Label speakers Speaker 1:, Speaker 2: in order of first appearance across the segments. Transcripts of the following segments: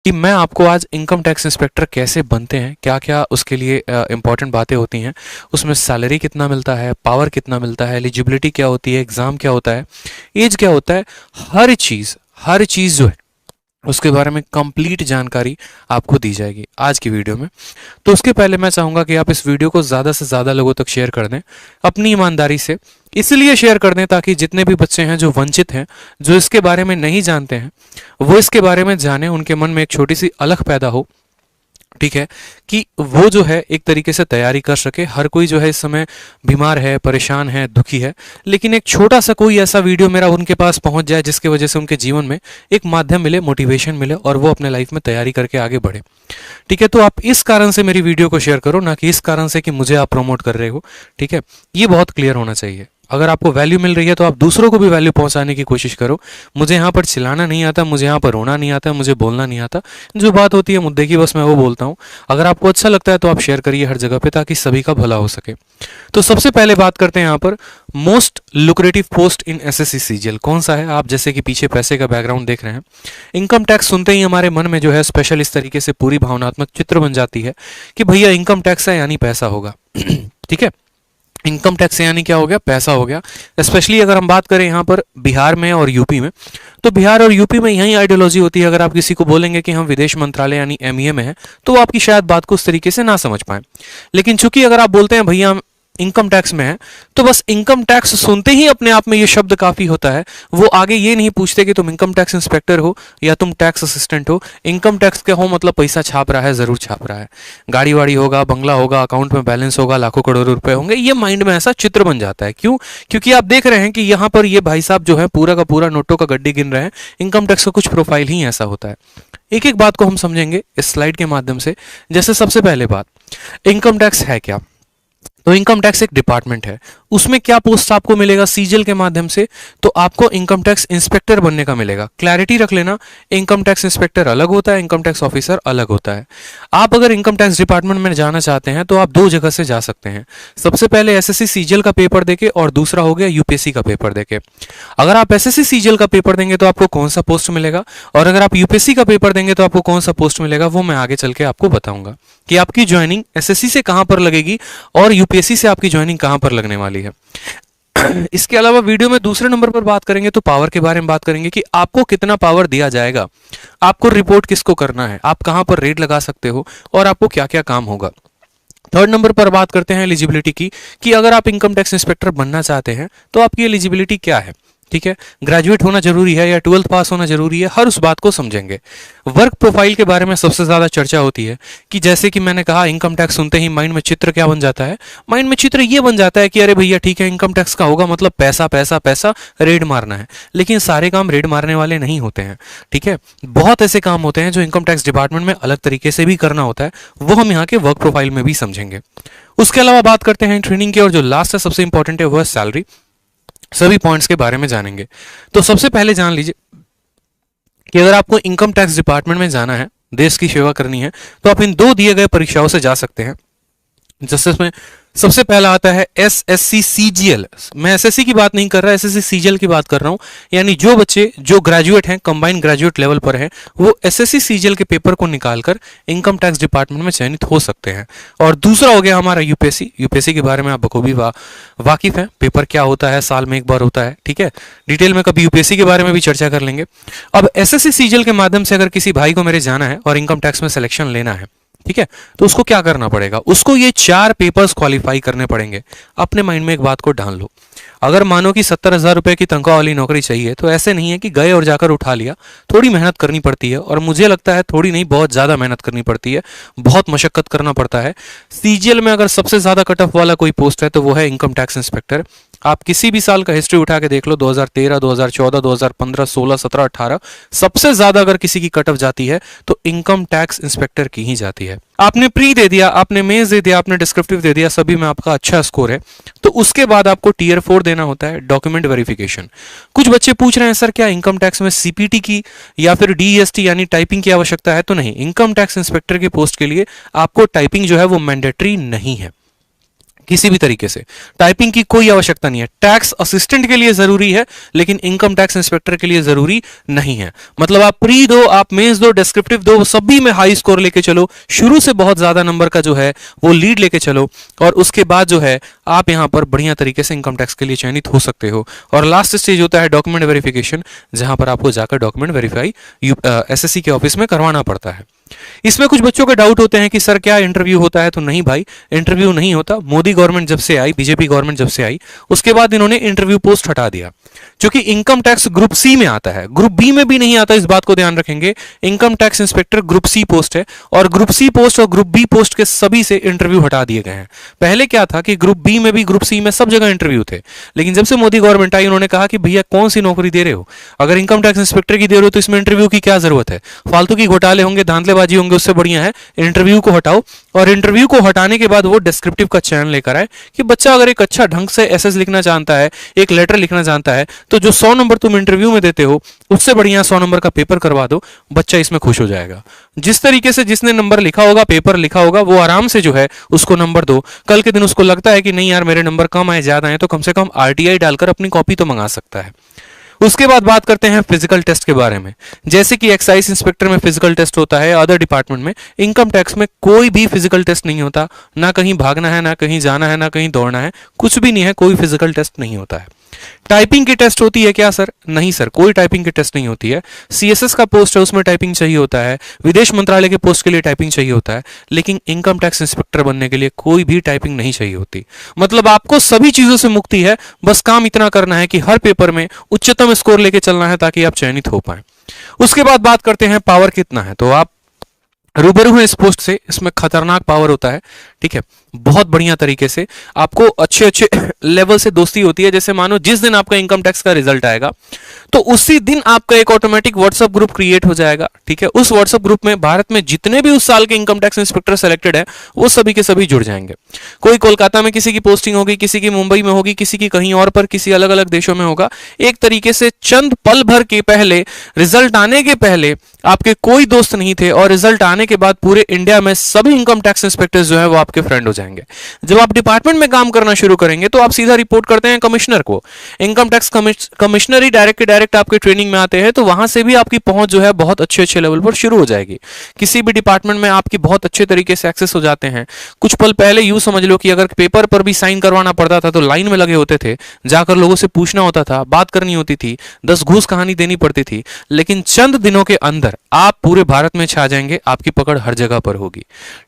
Speaker 1: कि मैं आपको आज इनकम टैक्स इंस्पेक्टर कैसे बनते हैं, क्या क्या उसके लिए इंपॉर्टेंट बातें होती हैं, उसमें सैलरी कितना मिलता है, पावर कितना मिलता है, एलिजिबिलिटी क्या होती है, एग्ज़ाम क्या होता है, एज क्या होता है, हर चीज़ जो है उसके बारे में कंप्लीट जानकारी आपको दी जाएगी आज की वीडियो में। तो उसके पहले मैं चाहूँगा कि आप इस वीडियो को ज़्यादा से ज़्यादा लोगों तक शेयर कर दें अपनी ईमानदारी से। इसलिए शेयर कर दें ताकि जितने भी बच्चे हैं जो वंचित हैं, जो इसके बारे में नहीं जानते हैं, वो इसके बारे में जाने, उनके मन में एक छोटी सी अलख पैदा हो, ठीक है, कि वो जो है एक तरीके से तैयारी कर सके। हर कोई जो है इस समय बीमार है, परेशान है, दुखी है, लेकिन एक छोटा सा कोई ऐसा वीडियो मेरा उनके पास पहुंच जाए जिसकी वजह से उनके जीवन में एक माध्यम मिले, मोटिवेशन मिले और वो अपने लाइफ में तैयारी करके आगे बढ़े। ठीक है, तो आप इस कारण से मेरी वीडियो को शेयर करो, ना कि इस कारण से कि मुझे आप प्रमोट कर रहे हो। ठीक है, ये बहुत क्लियर होना चाहिए। अगर आपको वैल्यू मिल रही है तो आप दूसरों को भी वैल्यू पहुंचाने की कोशिश करो। मुझे यहाँ पर चिल्लाना नहीं आता, मुझे यहाँ पर रोना नहीं आता, मुझे बोलना नहीं आता। जो बात होती है मुद्दे की, बस मैं वो बोलता हूँ। अगर आपको अच्छा लगता है तो आप शेयर करिए हर जगह पे, ताकि सभी का भला हो सके। तो सबसे पहले बात करते हैं यहाँ पर मोस्ट लुक्रेटिव पोस्ट इन एसएससी सीजीएल कौन सा है। आप जैसे कि पीछे पैसे का बैकग्राउंड देख रहे हैं। इनकम टैक्स सुनते ही हमारे मन में जो है स्पेशल इस तरीके से पूरी भावनात्मक चित्र बन जाती है कि भैया इनकम टैक्स है यानी पैसा होगा। ठीक है, इनकम टैक्स से यानी क्या हो गया, पैसा हो गया। स्पेशली अगर हम बात करें यहाँ पर बिहार में और यूपी में, तो बिहार और यूपी में यही आइडियोलॉजी होती है। अगर आप किसी को बोलेंगे कि हम विदेश मंत्रालय यानी एमईए में हैं, तो वो आपकी शायद बात को उस तरीके से ना समझ पाए। लेकिन चूंकि अगर आप बोलते हैं भैया हम इनकम टैक्स में है, तो बस इनकम टैक्स सुनते ही अपने आप में ये शब्द काफी होता है। वो आगे ये नहीं पूछते कि तुम इनकम टैक्स इंस्पेक्टर हो या तुम टैक्स असिस्टेंट हो। इनकम टैक्स क्या हो, मतलब पैसा छाप रहा है, जरूर छाप रहा है। गाड़ी वाड़ी होगा, बंगला होगा, अकाउंट में बैलेंस होगा, लाखों करोड़ों रुपए होंगे, ये माइंड में ऐसा चित्र बन जाता है। क्यों? क्योंकि आप देख रहे हैं कि यहाँ पर ये भाई साहब जो है पूरा का पूरा नोटों का गड्ढी गिन रहे हैं। इनकम टैक्स का कुछ प्रोफाइल ही ऐसा होता है। एक एक बात को हम समझेंगे इस स्लाइड के माध्यम से। जैसे सबसे पहले बात, इनकम टैक्स है क्या। तो इनकम टैक्स एक डिपार्टमेंट है। उसमें क्या पोस्ट आपको मिलेगा सीजीएल के माध्यम से, तो आपको इनकम टैक्स इंस्पेक्टर बनने का मिलेगा। क्लैरिटी रख लेना, इनकम टैक्स इंस्पेक्टर अलग होता है, इनकम टैक्स ऑफिसर अलग होता है। आप अगर इनकम टैक्स डिपार्टमेंट में जाना चाहते हैं तो आप दो जगह से जा सकते हैं। सबसे पहले एसएससी सीजीएल का पेपर देके, और दूसरा हो गया यूपीएससी का पेपर देके। अगर आप एसएससी सीजीएल का पेपर देंगे तो आपको कौन सा पोस्ट मिलेगा, और अगर आप यूपीएससी का पेपर देंगे तो आपको कौन सा पोस्ट मिलेगा, वो मैं आगे चल के आपको बताऊंगा कि आपकी ज्वाइनिंग एसएससी से कहां पर लगेगी और यूपीएससी से आपकी ज्वाइनिंग कहां पर लगने वाली है। इसके अलावा वीडियो में दूसरे नंबर पर बात करेंगे तो पावर के बारे में बात करेंगे कि आपको कितना पावर दिया जाएगा, आपको रिपोर्ट किसको करना है, आप कहां पर रेड लगा सकते हो और आपको क्या क्या काम होगा। थर्ड नंबर पर बात करते हैं एलिजिबिलिटी की, कि अगर आप इनकम टैक्स इंस्पेक्टर बनना चाहते हैं तो आपकी एलिजिबिलिटी क्या है। ठीक है, ग्रेजुएट होना जरूरी है या 12th पास होना जरूरी है, हर उस बात को समझेंगे। वर्क प्रोफाइल के बारे में सबसे ज्यादा चर्चा होती है कि जैसे कि मैंने कहा, इनकम टैक्स सुनते ही माइंड में चित्र क्या बन जाता है, माइंड में चित्र ये बन जाता है कि अरे भैया ठीक है, इनकम टैक्स का होगा मतलब पैसा पैसा पैसा, रेड मारना है। लेकिन सारे काम रेड मारने वाले नहीं होते हैं। ठीक है, बहुत ऐसे काम होते हैं जो इनकम टैक्स डिपार्टमेंट में अलग तरीके से भी करना होता है, वो हम यहाँ के वर्क प्रोफाइल में भी समझेंगे। उसके अलावा बात करते हैं ट्रेनिंग की, और जो लास्ट है सबसे इंपॉर्टेंट है वो है सैलरी। सभी पॉइंट्स के बारे में जानेंगे। तो सबसे पहले जान लीजिए कि अगर आपको इनकम टैक्स डिपार्टमेंट में जाना है, देश की सेवा करनी है, तो आप इन दो दिए गए परीक्षाओं से जा सकते हैं। जिसमें सबसे पहला आता है एसएससी सीजीएल। मैं एसएससी की बात नहीं कर रहा, एसएससी सीजीएल की बात कर रहा हूं। यानी जो बच्चे जो ग्रेजुएट हैं, कंबाइंड ग्रेजुएट लेवल पर हैं, वो एसएससी सीजीएल के पेपर को निकालकर इनकम टैक्स डिपार्टमेंट में चयनित हो सकते हैं। और दूसरा हो गया हमारा यूपीएससी। यूपीएससी के बारे में आप बखूबी वाकिफ हैं, पेपर क्या होता है, साल में एक बार होता है। ठीक है, डिटेल में कभी यूपीएससी के बारे में भी चर्चा कर लेंगे। अब एसएससी सीजीएल के माध्यम से अगर किसी भाई को मेरे जाना है और इनकम टैक्स में सिलेक्शन लेना है, ठीक है, तो उसको क्या करना पड़ेगा, उसको ये 4 पेपर्स क्वालिफाई करने पड़ेंगे। अपने माइंड में एक बात को ढाल लो। अगर मानो कि 70,000 रुपए की तनख्वाह वाली नौकरी चाहिए, तो ऐसे नहीं है कि गए और जाकर उठा लिया। थोड़ी मेहनत करनी पड़ती है, और मुझे लगता है थोड़ी नहीं, बहुत ज्यादा मेहनत करनी पड़ती है, बहुत मशक्कत करना पड़ता है। सीजीएल में अगर सबसे ज्यादा कट ऑफ वाला कोई पोस्ट है तो वो है इनकम टैक्स इंस्पेक्टर। आप किसी भी साल का हिस्ट्री उठा के देख लो, 2013, 2014, 2015, 16, 17, 18, सबसे ज्यादा अगर किसी की कट ऑफ जाती है तो इनकम टैक्स इंस्पेक्टर की ही जाती है। आपने प्री दे दिया, आपने मेंस दे दिया, आपने डिस्क्रिप्टिव दे दिया, सभी में आपका अच्छा स्कोर है, तो उसके बाद आपको टीयर 4 देना होता है, डॉक्यूमेंट वेरिफिकेशन। कुछ बच्चे पूछ रहे हैं सर क्या इनकम टैक्स में सीपीटी की या फिर डीएसटी यानी टाइपिंग की आवश्यकता है, तो नहीं, इनकम टैक्स इंस्पेक्टर के पोस्ट के लिए आपको टाइपिंग जो है वो मैंडेटरी नहीं है। किसी भी तरीके से टाइपिंग की कोई आवश्यकता नहीं है। टैक्स असिस्टेंट के लिए जरूरी है, लेकिन इनकम टैक्स इंस्पेक्टर के लिए जरूरी नहीं है। मतलब आप प्री दो, आप मेंस दो, डिस्क्रिप्टिव दो, सभी में हाई स्कोर लेके चलो, शुरू से बहुत ज्यादा नंबर का जो है वो लीड लेके चलो, और उसके बाद जो है आप यहां पर बढ़िया तरीके से इनकम टैक्स के लिए चयनित हो सकते हो। और लास्ट स्टेज होता है डॉक्यूमेंट वेरिफिकेशन, जहां पर आपको जाकर डॉक्यूमेंट वेरीफाई एसएससी के ऑफिस में करवाना पड़ता है। इसमें कुछ बच्चों के डाउट होते हैं कि सर क्या इंटरव्यू होता है? तो नहीं भाई, इंटरव्यू नहीं होता। मोदी गवर्नमेंट जब से आई, बीजेपी गवर्नमेंट जब से आई, उसके बाद इन्होंने इंटरव्यू पोस्ट हटा दिया, क्योंकि इनकम टैक्स ग्रुप सी में आता है, ग्रुप बी में भी नहीं आता। इस बात को ध्यान रखेंगे, income tax inspector group C post है, और ग्रुप सी पोस्ट और ग्रुप बी पोस्ट के सभी से इंटरव्यू हटा दिए गए हैं। पहले क्या था कि ग्रुप बी में भी, ग्रुप सी में, सब जगह इंटरव्यू थे, लेकिन जब से मोदी गवर्नमेंट आई, उन्होंने कहा कि भैया कौन सी नौकरी दे रहे हो? अगर इनकम टैक्स इंस्पेक्टर की दे रहे हो तो इसमें इंटरव्यू की क्या जरूरत है? फालतू की घोटाले होंगे, धांधलेबाजी होंगे, उससे बढ़िया है इंटरव्यू को हटाओ। और इंटरव्यू को हटाने के बाद वो डिस्क्रिप्टिव का चयन लेकर आए कि बच्चा अगर एक अच्छा ढंग से एसएस लिखना जानता है, एक लेटर लिखना जानता है, तो जो 100 नंबर तुम इंटरव्यू में देते हो उससे बढ़िया 100 नंबर का पेपर करवा दो, बच्चा इसमें खुश हो जाएगा। जिस तरीके से जिसने नंबर लिखा होगा, पेपर लिखा होगा, वो आराम से जो है उसको नंबर दो। कल के दिन उसको लगता है कि नहीं यार मेरे नंबर कम आए, ज्यादा आए, तो कम से कम आरटीआई डालकर अपनी कॉपी तो मंगा सकता है। उसके बाद बात करते हैं फिजिकल टेस्ट के बारे में। जैसे कि एक्साइज इंस्पेक्टर में फिजिकल टेस्ट होता है, अदर डिपार्टमेंट में, इनकम टैक्स में कोई भी फिजिकल टेस्ट नहीं होता। ना कहीं भागना है, ना कहीं जाना है, ना कहीं दौड़ना है, कुछ भी नहीं है, कोई फिजिकल टेस्ट नहीं होता है। टाइपिंग की टेस्ट होती है क्या सर? नहीं सर, कोई टाइपिंग की टेस्ट नहीं होती है। सीएसएस का पोस्ट है, उसमें टाइपिंग चाहिए होता है, विदेश मंत्रालय के पोस्ट के लिए टाइपिंग चाहिए होता है, लेकिन इनकम टैक्स इंस्पेक्टर बनने के लिए कोई भी टाइपिंग नहीं चाहिए होती। मतलब आपको सभी चीजों से मुक्ति है, बस काम इतना करना है कि हर पेपर में उच्चतम स्कोर लेके चलना है ताकि आप चयनित हो पाए। उसके बाद बात करते हैं पावर कितना है। तो आप रूबरू हैं इस पोस्ट से, इसमें खतरनाक पावर होता है, ठीक है। बहुत बढ़िया तरीके से आपको अच्छे अच्छे लेवल से दोस्ती होती है। जैसे मानो जिस दिन आपका इनकम टैक्स का रिजल्ट आएगा तो उसी दिन आपका एक ऑटोमेटिक व्हाट्सएप ग्रुप क्रिएट हो जाएगा, ठीक है। उस व्हाट्सएप ग्रुप में भारत में जितने भी उस साल के इनकम टैक्स इंस्पेक्टर सेलेक्टेड है वो सभी के सभी जुड़ जाएंगे। कोई कोलकाता में किसी की पोस्टिंग होगी, किसी की मुंबई में होगी, किसी की कहीं और पर, किसी अलग अलग देशों में होगा। एक तरीके से चंद पल भर के पहले, रिजल्ट आने के पहले आपके कोई दोस्त नहीं थे, और रिजल्ट आने के बाद पूरे इंडिया में सभी इनकम टैक्स इंस्पेक्टर्स जो है वो आपके फ्रेंड हो जाएंगे। जब आप डिपार्टमेंट में काम करना शुरू करेंगे तो आप सीधा रिपोर्ट करते हैं कमिश्नर को। इनकम टैक्स कमिश्नर ही डायरेक्ट आपके ट्रेनिंग में आते हैं, तो वहां से भी आपकी पहुंच जो है बहुत अच्छे अच्छे लेवल पर शुरू हो जाएगी। किसी भी डिपार्टमेंट में आपकी बहुत अच्छे तरीके से एक्सेस हो जाते हैं। कुछ पल पहले यूं समझ लो कि अगर पेपर पर भी साइन करवाना पड़ता था तो लाइन में लगे होते थे, जाकर लोगों से पूछना होता था, बात करनी होती थी, 10 घूस कहानी देनी पड़ती थी। लेकिन चंद दिनों के अंदर आप पूरे भारत में छा जाएंगे, आपकी पकड़ हर जगह पर होगी,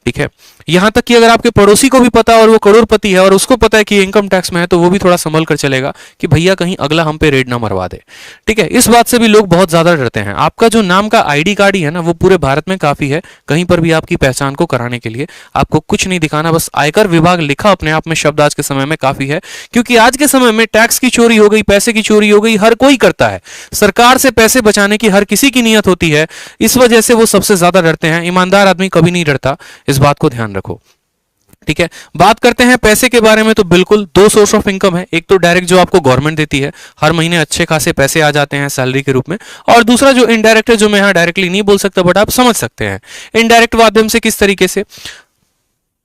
Speaker 1: ठीक है। यहां तक कि अगर आपके पड़ोसी को भी पता और वो करोड़पति है और उसको पता है कि इनकम टैक्स में है, तो वो भी थोड़ा संभल कर चलेगा कि भैया कहीं अगला हम पे रेड ना मरवा दे, ठीक है। इस बात से भी लोग बहुत ज्यादा डरते हैं। आपका जो नाम का आईडी कार्ड ही है ना, वो पूरे भारत में काफी है। कहीं पर भी आपकी पहचान को कराने के लिए आपको कुछ नहीं दिखाना, बस आयकर विभाग लिखा अपने आप में शब्द आज के समय में काफी है। क्योंकि आज के समय में टैक्स की चोरी हो गई, पैसे की चोरी हो गई, हर कोई करता है। सरकार से पैसे बचाने की हर किसी की नियत होती है, इस वजह से वो सबसे ज्यादा डरते हैं। ईमानदार आदमी कभी नहीं डरता, इस बात को ध्यान रखो, ठीक है। बात करते हैं पैसे के बारे में। तो बिल्कुल दो सोर्स ऑफ इनकम है, एक तो डायरेक्ट जो आपको गवर्नमेंट देती है, हर महीने अच्छे खासे पैसे आ जाते हैं सैलरी के रूप में, और दूसरा जो इनडायरेक्ट है, जो मैं यहाँ डायरेक्टली नहीं बोल सकता बट आप समझ सकते हैं इनडायरेक्ट माध्यम से। किस तरीके से?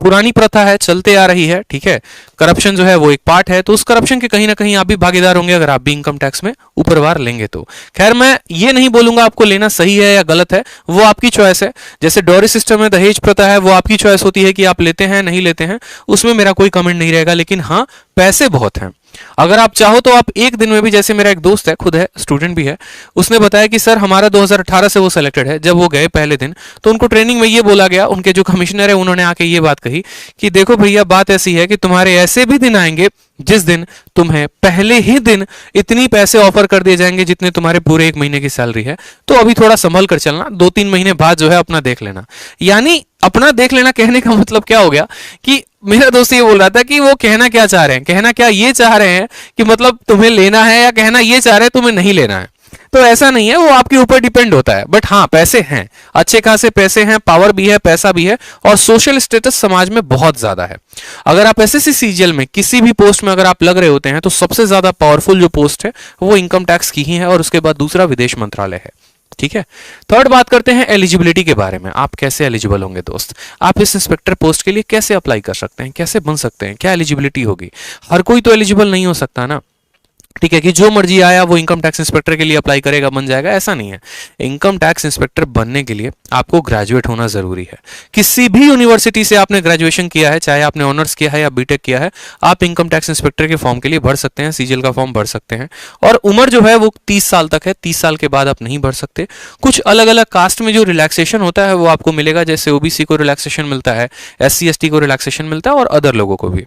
Speaker 1: पुरानी प्रथा है, चलते आ रही है, ठीक है। करप्शन जो है वो एक पार्ट है, तो उस करप्शन के कहीं ना कहीं आप भी भागीदार होंगे अगर आप भी इनकम टैक्स में ऊपरवार लेंगे तो। खैर मैं ये नहीं बोलूंगा आपको लेना सही है या गलत है, वो आपकी चॉइस है। जैसे डॉरी सिस्टम में दहेज प्रथा है, वो आपकी चॉइस होती है कि आप लेते हैं नहीं लेते हैं, उसमें मेरा कोई कमेंट नहीं रहेगा। लेकिन हाँ, पैसे बहुत हैं। अगर आप चाहो तो आप एक दिन में भी, जैसे मेरा एक दोस्त है, खुद है, स्टूडेंट भी है, उसने बताया कि सर हमारा 2018 से वो सिलेक्टेड है। जब वो गए पहले दिन तो उनको ट्रेनिंग में ये बोला गया, उनके जो कमिश्नर है उन्होंने आके ये बात कही कि देखो भैया बात ऐसी है कि तुम्हारे ऐसे भी दिन आएंगे जिस दिन तुम्हें पहले ही दिन इतनी पैसे ऑफर कर दिए जाएंगे जितने तुम्हारे पूरे 1 महीने की सैलरी है, तो अभी थोड़ा संभल कर चलना, 2-3 महीने बाद जो है अपना देख लेना। यानी अपना देख लेना कहने का मतलब क्या हो गया कि मेरा दोस्त ये बोल रहा था कि वो कहना क्या चाह रहे हैं, कहना क्या ये चाह रहे हैं कि मतलब तुम्हें लेना है, या कहना ये चाह रहे हैं तुम्हें नहीं लेना है। तो ऐसा नहीं है, वो आपके ऊपर डिपेंड होता है। बट हाँ, पैसे हैं, अच्छे खासे पैसे हैं, पावर भी है, पैसा भी है, और सोशल स्टेटस समाज में बहुत ज्यादा है। अगर आप एसएससी सीजीएल में किसी भी पोस्ट में अगर आप लग रहे होते हैं तो सबसे ज्यादा पावरफुल जो पोस्ट है वो इनकम टैक्स की ही है, और उसके बाद दूसरा विदेश मंत्रालय है। ठीक है। थर्ड बात करते हैं एलिजिबिलिटी के बारे में। आप कैसे एलिजिबल होंगे दोस्त, आप इस इंस्पेक्टर पोस्ट के लिए कैसे अप्लाई कर सकते हैं, कैसे बन सकते हैं, क्या एलिजिबिलिटी होगी। हर कोई तो एलिजिबल नहीं हो सकता ना, ठीक है, कि जो मर्जी आया वो इनकम टैक्स इंस्पेक्टर के लिए अप्लाई करेगा बन जाएगा, ऐसा नहीं है। इनकम टैक्स इंस्पेक्टर बनने के लिए आपको ग्रेजुएट होना जरूरी है। किसी भी यूनिवर्सिटी से आपने ग्रेजुएशन किया है, चाहे आपने ऑनर्स किया है या बीटेक किया है, आप इनकम टैक्स इंस्पेक्टर के फॉर्म के लिए भर सकते हैं, सीजीएल का फॉर्म भर सकते हैं। और उम्र जो है वो 30 साल तक है, 30 साल के बाद आप नहीं भर सकते। कुछ अलग अलग कास्ट में जो रिलैक्सेशन होता है वो आपको मिलेगा, जैसे ओबीसी को रिलैक्सेशन मिलता है, एससी एसटी को रिलैक्सेशन मिलता है और अदर लोगों को भी।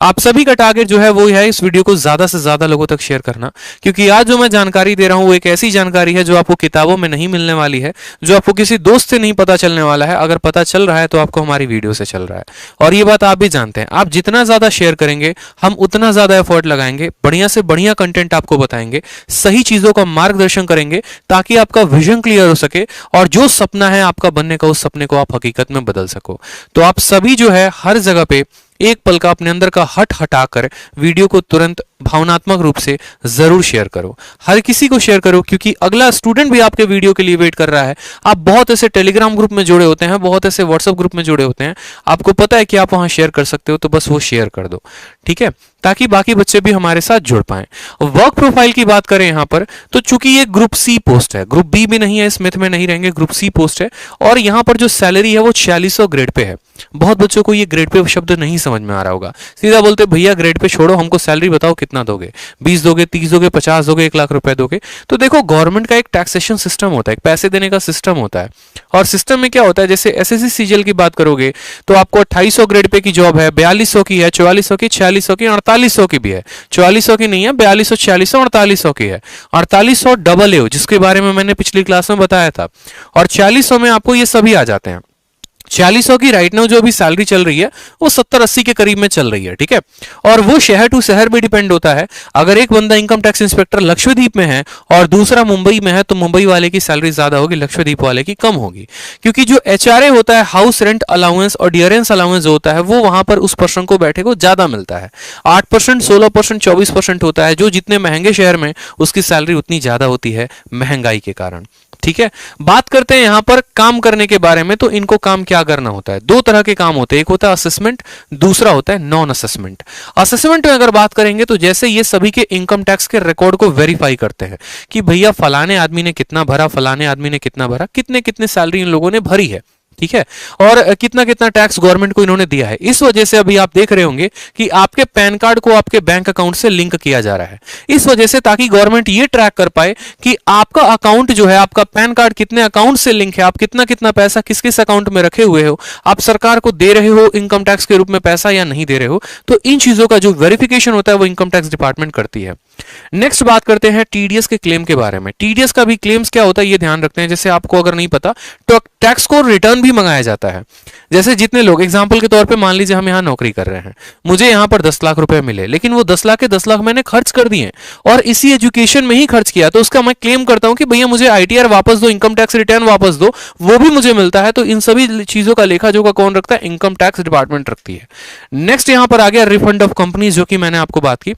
Speaker 1: आप सभी का टारगेट जो है वो है इस वीडियो को ज्यादा से ज्यादा लोगों तक शेयर करना, क्योंकि आज जो मैं जानकारी दे रहा हूं वो एक ऐसी जानकारी है जो आपको किताबों में नहीं मिलने वाली है, जो आपको किसी दोस्त से नहीं पता चलने वाला है। अगर पता चल रहा है तो आपको हमारी वीडियो से चल रहा है, और ये बात आप भी जानते हैं। आप जितना ज्यादा शेयर करेंगे हम उतना ज्यादा एफर्ट लगाएंगे, बढ़िया से बढ़िया कंटेंट आपको बताएंगे, सही चीजों का मार्गदर्शन करेंगे ताकि आपका विजन क्लियर हो सके और जो सपना है आपका बनने का, उस सपने को आप हकीकत में बदल सको। तो आप सभी जो है हर जगह पे एक पल का अपने अंदर का हट हटाकर वीडियो को तुरंत भावनात्मक रूप से जरूर शेयर करो, हर किसी को शेयर करो, क्योंकि अगला स्टूडेंट भी आपके वीडियो के लिए वेट कर रहा है। आप बहुत ऐसे टेलीग्राम ग्रुप में जुड़े होते हैं, बहुत ऐसे व्हाट्सएप ग्रुप में जुड़े होते हैं, आपको पता है कि आप वहां शेयर कर सकते हो, तो बस वो शेयर कर दो, ठीक है, ताकि बाकी बच्चे भी हमारे साथ जुड़ पाएं। वर्क प्रोफाइल की बात करें यहां पर, तो चूंकि ये ग्रुप सी पोस्ट है, ग्रुप बी भी नहीं है, इस मिथ में नहीं रहेंगे, ग्रुप सी पोस्ट है, और यहां पर जो सैलरी है वो 4600 ग्रेड पे है। बहुत बच्चों को ये ग्रेड पे शब्द नहीं समझ में आ रहा होगा, सीधा बोलते भैया ग्रेड पे छोड़ो, हमको सैलरी बताओ कितना दोगे, 20 दोगे, 30 दोगे, 50 दोगे, 1 लाख रुपए दोगे। तो देखो गवर्नमेंट का एक टैक्सेशन सिस्टम होता है, एक पैसे देने का सिस्टम होता है, और सिस्टम में क्या होता है, जैसे एसएससी सीजीएल की बात करोगे तो आपको 2800 ग्रेड पे की जॉब है, 4200 की है, 4400 की, 4600 की, 4800 की भी है। 4400 की नहीं है, 4200, 4600, 4800 की है। 4800 डबल ए जिसके बारे में मैंने पिछली क्लास में बताया था, और 4600 में आपको ये सभी आ जाते हैं। 4600 की राइट नाउ जो अभी सैलरी चल रही है वो 70-80 के करीब में चल रही है, ठीक है, और वो शहर टू शहर भी डिपेंड होता है। अगर एक बंदा इनकम टैक्स इंस्पेक्टर लक्षद्वीप में है और दूसरा मुंबई में है, तो मुंबई वाले की सैलरी ज्यादा होगी, लक्षद्वीप वाले की कम होगी, क्योंकि जो एचआरए होता है, हाउस रेंट अलाउंस और डियरेंस अलाउंस जो होता है, वो वहां पर उस पर्सन को बैठे को ज्यादा मिलता है। 8%, 16%, 24% होता है, जो जितने महंगे शहर में उसकी सैलरी उतनी ज्यादा होती है महंगाई के कारण, ठीक है। बात करते हैं यहां पर काम करने के बारे में, तो इनको काम क्या करना होता है, दो तरह के काम होते हैं, एक होता है असेसमेंट, दूसरा होता है नॉन असेसमेंट। असेसमेंट में अगर बात करेंगे तो जैसे ये सभी के इनकम टैक्स के रिकॉर्ड को वेरीफाई करते हैं कि भैया फलाने आदमी ने कितना भरा, फलाने आदमी ने कितना भरा, कितने कितने सैलरी इन लोगों ने भरी है, ठीक है, और कितना कितना टैक्स गवर्नमेंट को इन्होंने दिया है। इस वजह से अभी आप देख रहे होंगे कि आपके पैन कार्ड को आपके बैंक अकाउंट से लिंक किया जा रहा है, इस वजह से, ताकि गवर्नमेंट ये ट्रैक कर पाए कि आपका अकाउंट जो है, आपका पैन कार्ड कितने अकाउंट से लिंक है, आप कितना कितना पैसा किस किस अकाउंट में रखे हुए हो, आप सरकार को दे रहे हो इनकम टैक्स के रूप में पैसा या नहीं दे रहे हो। तो इन चीजों का जो वेरिफिकेशन होता है वो इनकम टैक्स डिपार्टमेंट करती है। नेक्स्ट बात करते हैं टीडीएस के क्लेम के बारे में। टीडीएस का भी क्लेम्स क्या होता है ये ध्यान रखते हैं, जैसे आपको अगर नहीं पता तो टैक्स को रिटर्न भी मंगाया जाता है। जैसे जितने लोग एग्जांपल के तौर पे मान लीजिए हम यहाँ नौकरी कर रहे हैं, मुझे यहाँ पर 10 लाख रुपए मिले, लेकिन वो 10 लाख के 10 लाख मैंने खर्च कर दिए और इसी एजुकेशन में ही खर्च किया, तो उसका मैं क्लेम करता हूं कि भैया मुझे आईटीआर वापस दो, इनकम टैक्स रिटर्न वापस दो, वो भी मुझे मिलता है। तो इन सभी चीजों का लेखा जोखा कौन रखता है, इनकम टैक्स डिपार्टमेंट रखती है। नेक्स्ट यहां पर आ गया रिफंड ऑफ कंपनीज, जो कि मैंने आपको बात की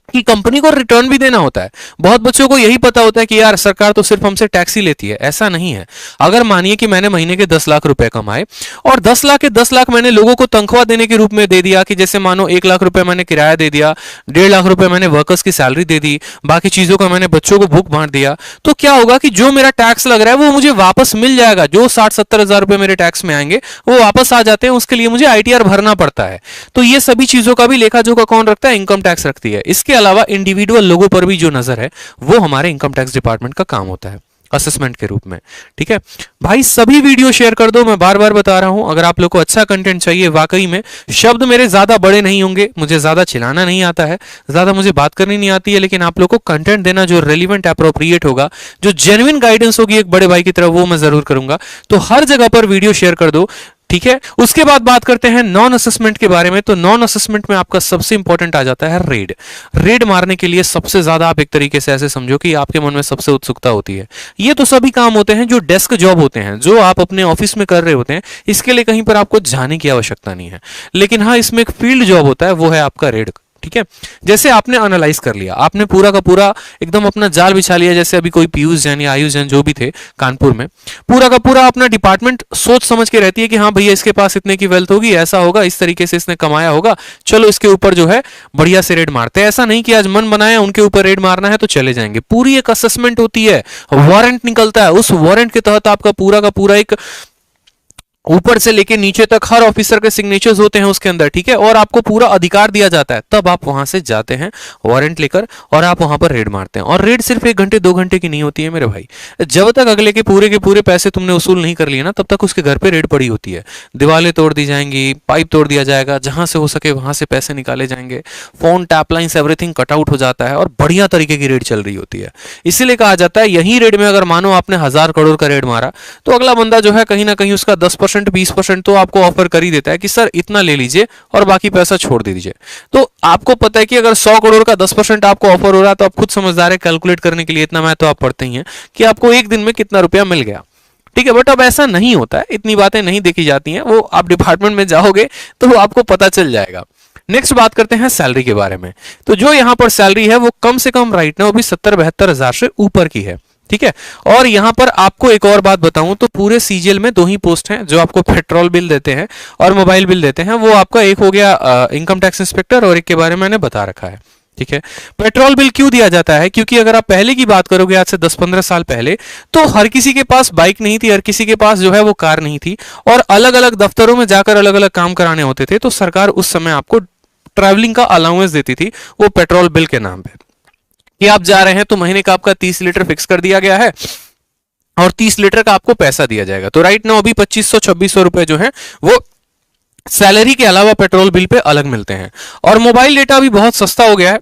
Speaker 1: कि कंपनी को रिटर्न भी देना होता है। बहुत बच्चों को यही पता होता है कि यार सरकार तो सिर्फ हमसे टैक्स ही लेती है, ऐसा नहीं है। अगर मानिए कि मैंने महीने के 10 लाख रुपए कमाए और 10 लाख के 10 लाख मैंने लोगों को तनख्वाह देने के रूप में दे दिया, कि जैसे मानो 1 लाख रुपए मैंने किराया दे दिया, 1.5 लाख रुपए मैंने वर्कर्स की सैलरी दे दी, बाकी चीजों का मैंने बच्चों को बुक बांट दिया, तो क्या होगा कि जो मेरा टैक्स लग रहा है वो मुझे वापस मिल जाएगा। जो 60-70 हजार रुपए मेरे टैक्स में आएंगे वो वापस आ जाते हैं, उसके लिए मुझे आईटीआर भरना पड़ता है। तो ये सभी चीजों का भी लेखा जोखा कौन रखता है, इनकम टैक्स रखती है। इसके अलावा इंडिविजुअल लोगों पर भी जो नजर है वो हमारे इनकम टैक्स डिपार्टमेंट का काम होता है असेसमेंट के रूप में, ठीक है भाई। सभी वीडियो शेयर कर दो, मैं बार बार बता रहा हूं। अगर आप लोग को अच्छा कंटेंट चाहिए, वाकई में शब्द मेरे ज्यादा बड़े नहीं होंगे, मुझे ज्यादा चिल्लाना नहीं आता है, ज्यादा मुझे बात करनी नहीं आती है, लेकिन आप लोग को कंटेंट देना जो रेलिवेंट अप्रोप्रिएट होगा, जो जेन्युइन गाइडेंस होगी एक बड़े भाई की तरह, वो मैं जरूर करूंगा। तो हर जगह पर वीडियो शेयर कर दो, ठीक है। उसके बाद बात करते हैं नॉन असेसमेंट के बारे में। तो नॉन असेसमेंट में आपका सबसे इंपॉर्टेंट आ जाता है रेड। रेड मारने के लिए सबसे ज्यादा आप एक तरीके से ऐसे समझो कि आपके मन में सबसे उत्सुकता होती है। ये तो सभी काम होते हैं जो डेस्क जॉब होते हैं, जो आप अपने ऑफिस में कर रहे होते हैं, इसके लिए कहीं पर आपको जाने की आवश्यकता नहीं है। लेकिन हाँ, इसमें एक फील्ड जॉब होता है, वो है आपका रेड। ठीक है। जैसे आपने एनालाइज कर लिया, आपने पूरा का पूरा एकदम अपना जाल बिछा लिया, जैसे अभी कोई पीयूष जैन या आयुष जैन जो भी थे कानपुर में, पूरा का पूरा अपना डिपार्टमेंट सोच समझ के रहती है कि हाँ भैया इसके पास इतने की वेल्थ होगी, ऐसा होगा, इस तरीके से इसने कमाया होगा, चलो इसके ऊपर जो है बढ़िया से रेड मारते हैं। ऐसा नहीं कि आज मन बनाया उनके ऊपर रेड मारना है तो चले जाएंगे, पूरी एक असेसमेंट होती है, वारंट निकलता है, उस वारंट के तहत आपका पूरा का पूरा एक ऊपर से लेके नीचे तक हर ऑफिसर के सिग्नेचर्स होते हैं उसके अंदर, ठीक है, और आपको पूरा अधिकार दिया जाता है, तब आप वहां से जाते हैं वारंट लेकर और आप वहां पर रेड मारते हैं। और रेड सिर्फ 1 घंटे 2 घंटे की नहीं होती है मेरे भाई, जब तक अगले के पूरे पैसे तुमने वसूल नहीं कर लिए ना, तब तक उसके घर पे रेड पड़ी होती है, दीवारें तोड़ दी जाएंगी, पाइप तोड़ दिया जाएगा, जहां से हो सके वहां से पैसे निकाले जाएंगे, phone tap lines everything cut out हो जाता है और बढ़िया तरीके की रेड चल रही होती है। इसीलिए कहा जाता है यही रेड में अगर मानो आपने 1000 करोड़ का रेड मारा तो अगला बंदा जो है कहीं ना कहीं उसका 10% 20% तो आपको ऑफर कर ही देता है कि सर इतना ले लीजिए और बाकी पैसा छोड़ दीजिए। तो आपको पता है कि अगर 100 करोड़ का 10% आपको ऑफर हो रहा है तो आप खुद समझदार है, कैलकुलेट करने के लिए इतना मैं तो आप पढ़ते ही हैं कि आपको एक दिन में कितना रुपया मिल गया, ठीक है। बट अब ऐसा नहीं होता है, इतनी बातें नहीं देखी जाती हैं, वो आप डिपार्टमेंट में जाओगे तो वो आपको पता चल जाएगा। नेक्स्ट बात करते हैं सैलरी के बारे में। तो जो यहां पर सैलरी है वो कम से कम राइट ना वो भी 70-72 हजार से ऊपर की है, ठीक है। और यहां पर आपको एक और बात बताऊं तो पूरे सीजीएल में 2 ही पोस्ट हैं जो आपको पेट्रोल बिल देते हैं और मोबाइल बिल देते हैं, वो आपका एक हो गया इनकम टैक्स इंस्पेक्टर और एक के बारे में मैंने बता रखा है, ठीक है। पेट्रोल बिल क्यों दिया जाता है, क्योंकि अगर आप पहले की बात करोगे आज से 10-15 साल पहले तो हर किसी के पास बाइक नहीं थी, हर किसी के पास जो है वो कार नहीं थी और अलग अलग दफ्तरों में जाकर अलग अलग काम कराने होते थे, तो सरकार उस समय आपको ट्रैवलिंग का अलाउंस देती थी वो पेट्रोल बिल के नाम पे, कि आप जा रहे हैं तो महीने का आपका 30 लीटर फिक्स कर दिया गया है और 30 लीटर का आपको पैसा दिया जाएगा। तो राइट नाउ अभी 2500-2600 रुपए जो है वो सैलरी के अलावा पेट्रोल बिल पे अलग मिलते हैं। और मोबाइल डेटा भी बहुत सस्ता हो गया है,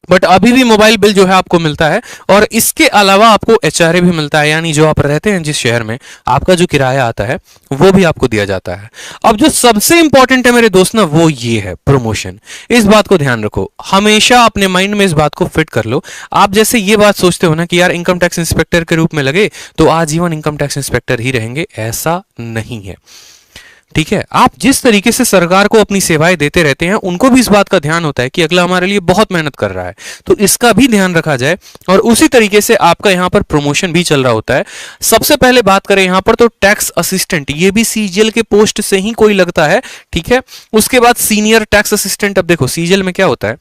Speaker 1: बट अभी भी मोबाइल बिल जो है आपको मिलता है और इसके अलावा आपको एचआरए भी मिलता है, यानी जो आप रहते हैं जिस शहर में आपका जो किराया आता है वो भी आपको दिया जाता है। अब जो सबसे इंपॉर्टेंट है मेरे दोस्त ना वो ये है प्रमोशन। इस बात को ध्यान रखो, हमेशा अपने माइंड में इस बात को फिट कर लो। आप जैसे ये बात सोचते हो ना कि यार इनकम टैक्स इंस्पेक्टर के रूप में लगे तो आजीवन इनकम टैक्स इंस्पेक्टर ही रहेंगे, ऐसा नहीं है, ठीक है। आप जिस तरीके से सरकार को अपनी सेवाएं देते रहते हैं उनको भी इस बात का ध्यान होता है कि अगला हमारे लिए बहुत मेहनत कर रहा है, तो इसका भी ध्यान रखा जाए और उसी तरीके से आपका यहां पर प्रमोशन भी चल रहा होता है। सबसे पहले बात करें यहां पर तो टैक्स असिस्टेंट, ये भी सीजीएल के पोस्ट से ही कोई लगता है, ठीक है। उसके बाद सीनियर टैक्स असिस्टेंट। अब देखो सीजीएल में क्या होता है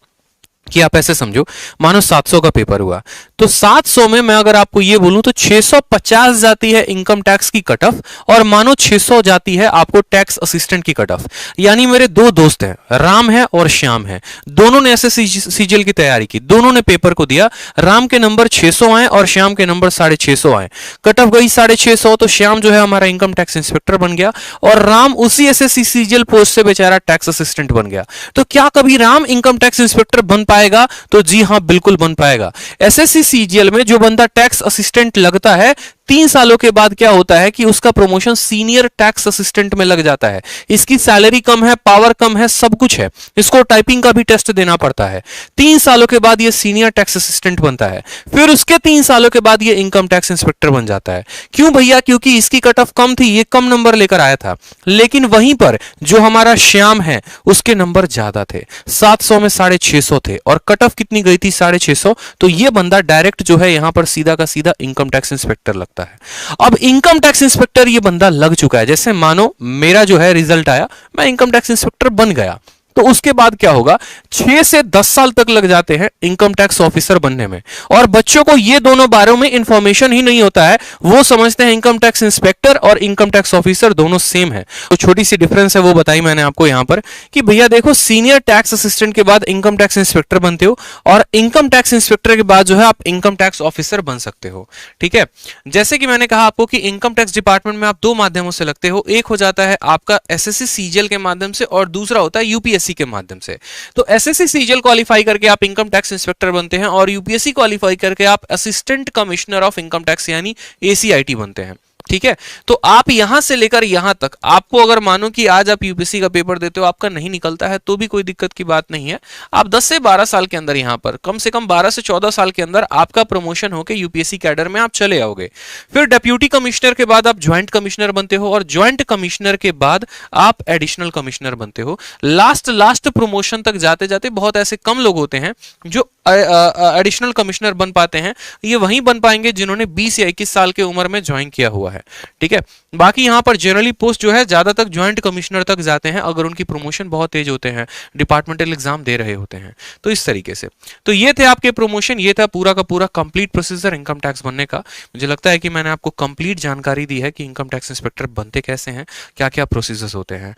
Speaker 1: कि आप ऐसे समझो, मानो 700 का पेपर हुआ तो 700 में मैं अगर आपको ये बोलूं तो 650 जाती है इनकम टैक्स की कट ऑफ और मानो 600 जाती है आपको टैक्स असिस्टेंट की कट ऑफ। यानी मेरे 2 दोस्त हैं, राम है और श्याम है, दोनों ने ऐसे सीजीएल की तैयारी की, दोनों ने पेपर को दिया, राम के नंबर 600 आए और श्याम के नंबर 650 आए, कट ऑफ गई 650, तो श्याम जो है हमारा इनकम टैक्स इंस्पेक्टर बन गया और राम उसी एसएससी सीजीएल पोस्ट से बेचारा टैक्स असिस्टेंट बन गया। तो क्या कभी राम इनकम टैक्स इंस्पेक्टर बन पाएगा? तो जी हां बिल्कुल बन पाएगा। एसएससी सीजीएल में जो बंदा टैक्स असिस्टेंट लगता है 3 सालों के बाद क्या होता है कि उसका प्रमोशन सीनियर टैक्स असिस्टेंट में लग जाता है। इसकी सैलरी कम है, पावर कम है, सब कुछ है, इसको टाइपिंग का भी टेस्ट देना पड़ता है। 3 सालों के बाद ये सीनियर टैक्स असिस्टेंट बनता है, फिर उसके 3 सालों के बाद ये इनकम टैक्स इंस्पेक्टर बन जाता है। क्यों भैया? क्योंकि इसकी कट ऑफ कम थी, ये कम नंबर लेकर आया था, लेकिन वहीं पर जो हमारा श्याम है उसके नंबर ज्यादा थे, 700 में 650 थे और कट ऑफ कितनी गई थी? 650। तो ये बंदा डायरेक्ट जो है यहां पर सीधा का सीधा इनकम टैक्स इंस्पेक्टर लगता है। अब इनकम टैक्स इंस्पेक्टर ये बंदा लग चुका है, जैसे मानो मेरा जो है रिजल्ट आया, मैं इनकम टैक्स इंस्पेक्टर बन गया, तो उसके बाद क्या होगा? 6 से 10 साल तक लग जाते हैं इनकम टैक्स ऑफिसर बनने में। और बच्चों को ये दोनों बारे में इंफॉर्मेशन ही नहीं होता है, वो समझते हैं इनकम टैक्स इंस्पेक्टर और इनकम टैक्स ऑफिसर दोनों सेम है। तो छोटी सी डिफरेंस है वो बताई मैंने आपको यहां पर कि भैया देखो, सीनियर टैक्स असिस्टेंट के बाद इनकम टैक्स इंस्पेक्टर बनते हो और इनकम टैक्स इंस्पेक्टर के बाद जो है आप इनकम टैक्स ऑफिसर बन सकते हो, ठीक है। जैसे कि मैंने कहा आपको कि इनकम टैक्स डिपार्टमेंट में आप 2 माध्यमों से लगते हो, एक हो जाता है आपका एसएससी सीजीएल के माध्यम से और दूसरा होता है यूपीएससी के माध्यम से। तो एसएससी सीजीएल क्वालिफाई करके आप इनकम टैक्स इंस्पेक्टर बनते हैं और यूपीएससी क्वालिफाई करके आप assistant commissioner of income tax यानी एसीआईटी बनते हैं। ठीक है। तो आप यहां से लेकर यहां तक, आपको अगर मानो कि आज आप यूपीएससी का पेपर देते हो, आपका नहीं निकलता है, तो भी कोई दिक्कत की बात नहीं है। आप 10 से 12 साल के अंदर, यहां पर कम से कम 12 से 14 साल के अंदर आपका प्रमोशन होकर यूपीएससी कैडर में आप चले आओगे। फिर डिप्यूटी कमिश्नर के बाद आप ज्वाइंट कमिश्नर बनते हो, और ज्वाइंट कमिश्नर के बाद आप एडिशनल कमिश्नर बनते हो। लास्ट प्रमोशन तक जाते जाते बहुत ऐसे कम लोग होते हैं जो एडिशनल कमिश्नर बन पाते हैं। ये वहीं बन पाएंगे जिन्होंने 20 या 21 साल की उम्र में ज्वाइन किया हुआ है। ठीक है। बाकी यहां पर जनरली पोस्ट जो है ज्यादा तक ज्वाइंट कमिश्नर तक जाते हैं, अगर उनकी प्रमोशन बहुत तेज होते हैं, डिपार्टमेंटल एग्जाम दे रहे होते हैं। तो इस तरीके से, तो ये थे आपके प्रमोशन, ये था पूरा का पूरा कंप्लीट प्रोसीजर इनकम टैक्स बनने का। मुझे लगता है कि मैंने आपको कंप्लीट जानकारी दी है कि इनकम टैक्स इंस्पेक्टर बनते कैसे हैं, क्या क्या प्रोसीजर्स होते हैं।